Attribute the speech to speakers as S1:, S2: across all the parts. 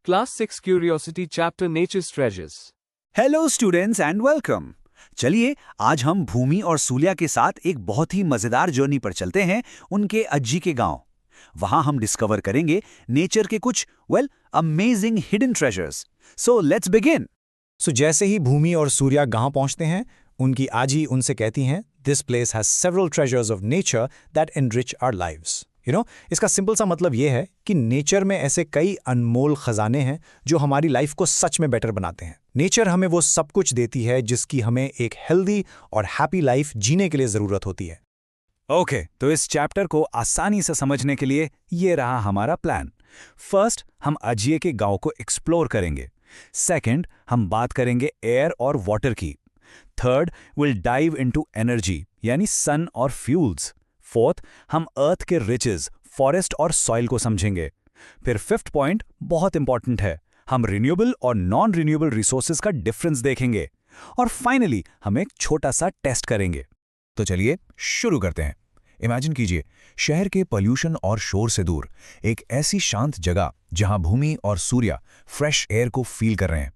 S1: Class 6 Curiosity Chapter Nature's Treasures.
S2: Hello students and welcome. चलिए आज हम भूमि और सूर्या के साथ एक बहुत ही मजेदार जर्नी पर चलते हैं उनके अज्जी के गांव। वहां हम डिस्कवर करेंगे नेचर के कुछ amazing hidden treasures. So let's begin.
S3: जैसे ही भूमि और सूर्या गांव पहुंचते हैं, उनकी आजी उनसे कहती हैं, this place has several treasures of nature that enrich our lives. इसका सिंपल सा मतलब ये है कि नेचर में ऐसे कई अनमोल खजाने हैं जो हमारी लाइफ को सच में बेटर बनाते हैं। नेचर हमें वो सब कुछ देती है जिसकी हमें एक हेल्दी और हैप्पी लाइफ जीने के लिए जरूरत होती है।
S2: ओके, तो इस चैप्टर को आसानी से समझने के लिए ये रहा हमारा प्लान। फर्स्ट, हम अजिए के गांव को एक्सप्लोर करेंगे। सेकंड, हम बात करेंगे एयर और वाटर की। Third, will dive into energy यानी सन और फ्यूल्स। फोर्थ, हम अर्थ के रिचेस, फॉरेस्ट और सॉइल को समझेंगे। फिर फिफ्थ पॉइंट बहुत इंपॉर्टेंट है, हम रिन्यूएबल और नॉन रिन्यूएबल रिसोर्सेज का डिफरेंस देखेंगे। और फाइनली हम एक छोटा सा टेस्ट करेंगे।
S4: तो चलिए शुरू करते हैं। इमेजिन कीजिए शहर के पोल्यूशन और शोर से दूर एक ऐसी शांत जगह जहां भूमि और सूर्या फ्रेश एयर को फील कर रहे हैं,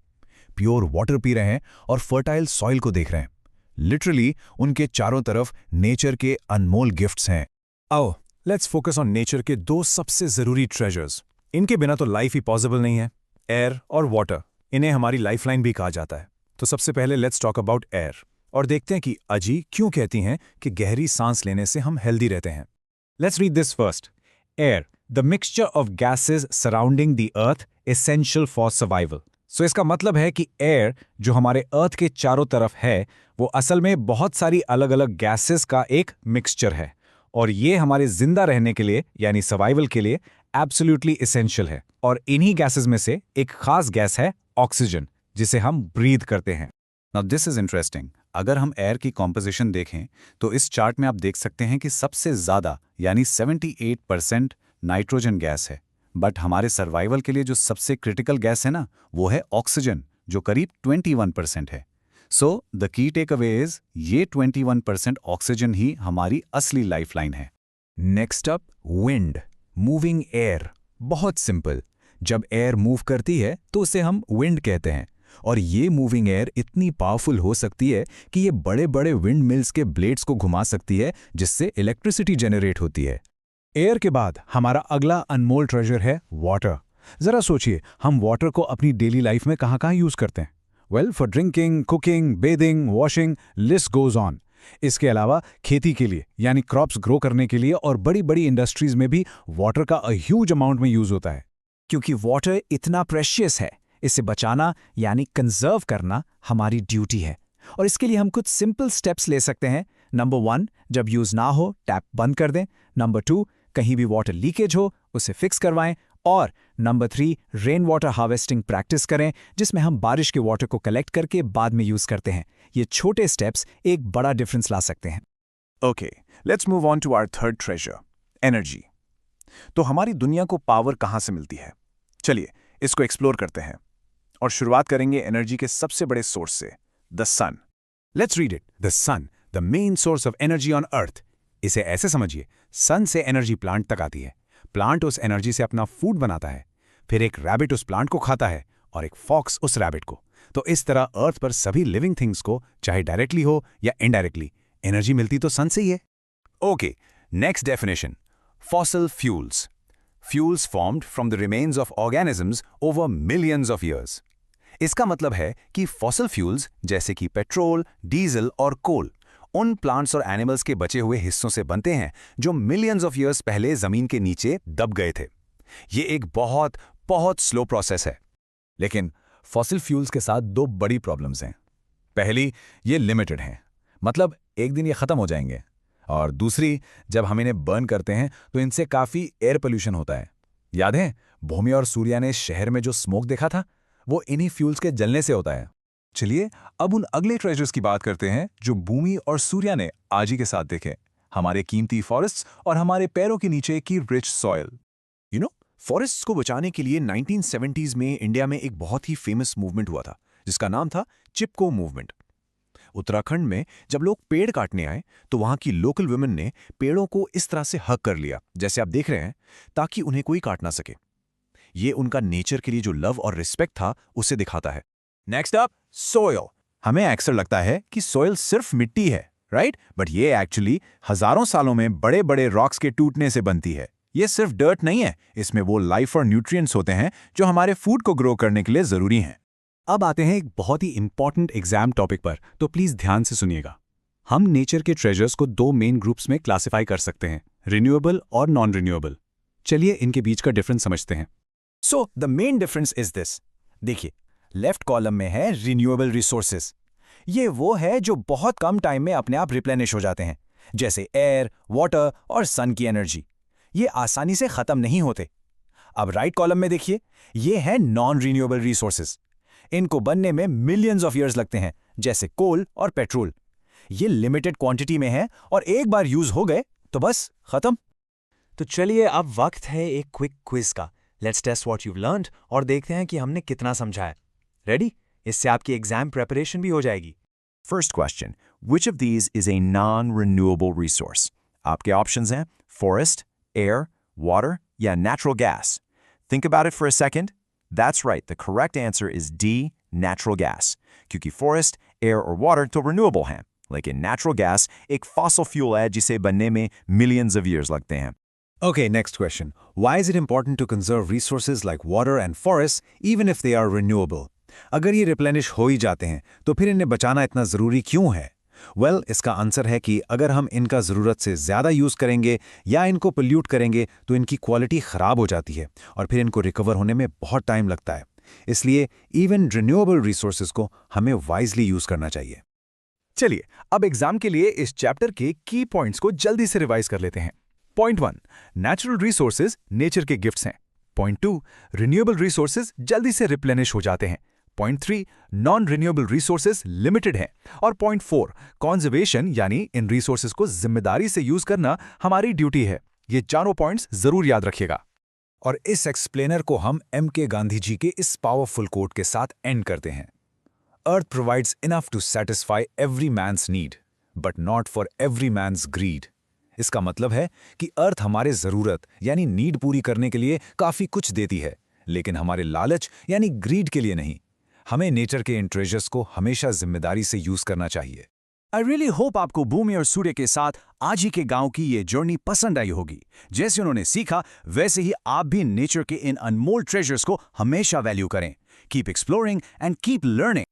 S4: प्योर वाटर पी रहे हैं और फर्टाइल सॉइल को देख रहे हैं। लिटरली उनके चारों तरफ नेचर के अनमोल गिफ्ट्स हैं।
S3: आओ लेट्स फोकस ऑन नेचर के दो सबसे जरूरी ट्रेजर्स। इनके बिना तो लाइफ ही पॉसिबल नहीं है, एयर और वाटर। इन्हें हमारी लाइफलाइन भी कहा जाता है। तो सबसे पहले लेट्स टॉक अबाउट एयर और देखते हैं कि अजी क्यों कहती हैं कि गहरी सांस लेने से हम हेल्दी रहते हैं। Let's read this first. Air, the mixture of gases surrounding the earth, essential for survival. इसका मतलब है कि एयर जो हमारे अर्थ के चारों तरफ है वो असल में बहुत सारी अलग अलग गैसेस का एक मिक्सचर है, और ये हमारे जिंदा रहने के लिए यानी सर्वाइवल के लिए एब्सोल्युटली एसेंशियल है। और इन्हीं गैसेस में से एक खास गैस है ऑक्सीजन, जिसे हम ब्रीथ करते हैं।
S4: Now this is interesting. अगर हम एयर की कॉम्पोजिशन देखें तो इस चार्ट में आप देख सकते हैं कि सबसे ज्यादा यानी 78% नाइट्रोजन गैस है। बट हमारे सर्वाइवल के लिए जो सबसे क्रिटिकल गैस है ना, वो है ऑक्सीजन, जो करीब 21% है। So the key takeaway is ये 21% ऑक्सीजन ही हमारी असली लाइफलाइन है।
S3: Next up, wind, moving air. बहुत सिंपल, जब एयर मूव करती है तो उसे हम विंड कहते हैं। और ये मूविंग एयर इतनी पावरफुल हो सकती है कि ये बड़े बड़े विंड मिल्स के ब्लेड्स को घुमा सकती है, जिससे इलेक्ट्रिसिटी जनरेट होती है। एयर के बाद हमारा अगला अनमोल ट्रेजर है वाटर। जरा सोचिए, हम वाटर को अपनी डेली लाइफ में कहाँ कहाँ यूज करते हैं। For drinking, cooking, bathing, washing, list goes on. इसके अलावा खेती के लिए यानी क्रॉप्स ग्रो करने के लिए और बड़ी बड़ी इंडस्ट्रीज में भी वाटर का ह्यूज अमाउंट में यूज होता है। क्योंकि वाटर इतना प्रेशियस है, इसे बचाना यानी कंजर्व करना हमारी ड्यूटी है। और इसके लिए हम कुछ सिंपल स्टेप्स ले सकते हैं। नंबर 1, जब यूज ना हो टैप बंद कर दें। नंबर 2, कहीं भी वाटर लीकेज हो उसे फिक्स करवाएं। और number 3, rain water harvesting practice करें, जिसमें हम बारिश के वाटर को कलेक्ट करके बाद में यूज करते हैं। ये छोटे स्टेप्स एक बड़ा डिफरेंस ला सकते हैं।
S5: Okay, let's move on to our third treasure, energy. तो हमारी दुनिया को पावर कहाँ से मिलती है? चलिए इसको एक्सप्लोर करते हैं और शुरुआत करेंगे एनर्जी के सबसे बड़े सोर्स से, the sun.
S3: Let's read it. The sun, the main source of energy on earth. इसे ऐसे समझिए, सन से एनर्जी प्लांट तक आती है। प्लांट उस एनर्जी से अपना फूड बनाता है, फिर एक रैबिट उस प्लांट को खाता है और एक फॉक्स उस रैबिट को। तो इस तरह अर्थ पर सभी लिविंग थिंग्स को, चाहे डायरेक्टली हो या इनडायरेक्टली, एनर्जी मिलती तो सन से ही है।
S4: Okay, next definition, fossil fuels. Fuels formed from the remains of organisms over millions of years. इसका मतलब है कि फॉसिल फ्यूल्स जैसे कि पेट्रोल, डीजल और कोल उन प्लांट्स और एनिमल्स के बचे हुए हिस्सों से बनते हैं जो मिलियंस ऑफ ईयर्स पहले जमीन के नीचे दब गए थे। ये एक बहुत बहुत स्लो प्रोसेस है।
S3: लेकिन फॉसिल फ्यूल्स के साथ दो बड़ी प्रॉब्लम्स हैं। पहली, ये लिमिटेड हैं, मतलब एक दिन ये खत्म हो जाएंगे। और दूसरी, जब हम इन्हें बर्न करते हैं तो इनसे काफी एयर पोल्यूशन होता है। याद है भूमि और सूर्या ने शहर में जो स्मोक देखा था, वो इन्हीं फ्यूल्स के जलने से होता है।
S5: चलिए अब उन अगले ट्रेजर्स की बात करते हैं जो भूमि और सूर्या ने आज ही के साथ देखे, हमारे कीमती फॉरेस्ट्स और हमारे पैरों के नीचे की रिच सॉइल। फॉरेस्ट्स को बचाने के लिए 1970s में इंडिया में एक बहुत ही फेमस मूवमेंट हुआ था, जिसका नाम था चिपको मूवमेंट। उत्तराखंड में जब लोग पेड़ काटने आए तो वहां की लोकल वुमेन ने पेड़ों को इस तरह से हक कर लिया, जैसे आप देख रहे हैं, ताकि उन्हें कोई काट ना सके। ये उनका नेचर के लिए जो लव और रिस्पेक्ट था उसे दिखाता है। Next up, soil. हमें अक्सर लगता है कि सोयल सिर्फ मिट्टी है, राइट? बट ये एक्चुअली हजारों सालों में बड़े बड़े रॉक्स के टूटने से बनती है। ये सिर्फ डर्ट नहीं है, इसमें वो लाइफ और न्यूट्रिएंट्स होते हैं जो हमारे फूड को ग्रो करने के लिए जरूरी हैं।
S2: अब आते हैं एक बहुत ही इंपॉर्टेंट एग्जाम टॉपिक पर, तो प्लीज ध्यान से सुनिएगा। हम नेचर के ट्रेजर्स को दो मेन ग्रुप्स में क्लासिफाई कर सकते हैं, रिन्यूएबल और नॉन रिन्यूएबल। चलिए इनके बीच का डिफरेंस समझते हैं।
S3: So the main difference is this. देखिए, लेफ्ट कॉलम में है रिन्यूएबल रिसोर्सेज। ये वो है जो बहुत कम टाइम में अपने आप रिप्लेनिश हो जाते हैं, जैसे एयर, वाटर और सन की एनर्जी। ये आसानी से खत्म नहीं होते। अब राइट कॉलम में देखिए, ये है नॉन रिन्यूएबल रिसोर्सेज। इनको बनने में मिलियंस ऑफ ईयर्स लगते हैं, जैसे कोल और पेट्रोल। ये लिमिटेड क्वांटिटी में है और एक बार यूज हो गए तो बस खत्म।
S6: तो चलिए अब वक्त है एक क्विक क्विज का। Let's test what you've learned और देखते हैं कि हमने कितना समझा है। रेडी? इससे आपकी एग्जाम प्रेपरेशन भी हो जाएगी।
S5: First question, which of these is a non-renewable resource? आपके ऑप्शंस हैं फॉरेस्ट, एयर, वाटर या natural gas. Think about it for a second. That's right, the correct answer is D, natural gas. क्योंकि forest, air और water तो renewable हैं, लेकिन natural gas एक fossil fuel है जिसे बनने में millions of years लगते हैं।
S2: Okay, next question. Why is it important to conserve resources like water and forests even if they are renewable? अगर ये रिप्लेनिश हो ही जाते हैं तो फिर इन्हें बचाना इतना ज़रूरी क्यों है? Well, इसका आंसर है कि अगर हम इनका ज़रूरत से ज़्यादा यूज़ करेंगे या इनको पोल्यूट करेंगे तो इनकी क्वालिटी ख़राब हो जाती है और फिर इनको रिकवर होने में बहुत टाइम लगता है। इसलिए इवन रिन्यूएबल रिसोर्सेज को हमें वाइजली यूज़ करना चाहिए।
S3: चलिए अब एग्जाम के लिए इस चैप्टर के की पॉइंट्स को जल्दी से रिवाइज कर लेते हैं। पॉइंट 1, नेचुरल रिसोर्सेज नेचर के गिफ्ट्स हैं। पॉइंट 2, रिन्यूएबल रिसोर्सेज जल्दी से रिप्लेनिश हो जाते हैं। Point 3, non renewable resources limited हैं। और पॉइंट 4, कॉन्जर्वेशन यानी इन रिसोर्सेज को जिम्मेदारी से यूज करना हमारी ड्यूटी है। ये चारों पॉइंट्स जरूर याद रखिएगा।
S2: और इस एक्सप्लेनर को हम M.K. गांधी जी के इस पावरफुल कोट के साथ एंड करते हैं। Earth provides enough to satisfy every man's need but not for every man's greed. इसका मतलब है कि अर्थ हमारे ज़रूरत यानी नीड पूरी करने के लिए काफ़ी कुछ देती है, लेकिन हमारे लालच यानी ग्रीड के लिए नहीं। हमें नेचर के इन ट्रेजर्स को हमेशा जिम्मेदारी से यूज़ करना चाहिए। आई रियली होप आपको भूमि और सूर्य के साथ आज ही के गांव की ये जर्नी पसंद आई होगी। जैसे उन्होंने सीखा वैसे ही आप भी नेचर के इन अनमोल ट्रेजर्स को हमेशा वैल्यू करें। Keep exploring and keep learning.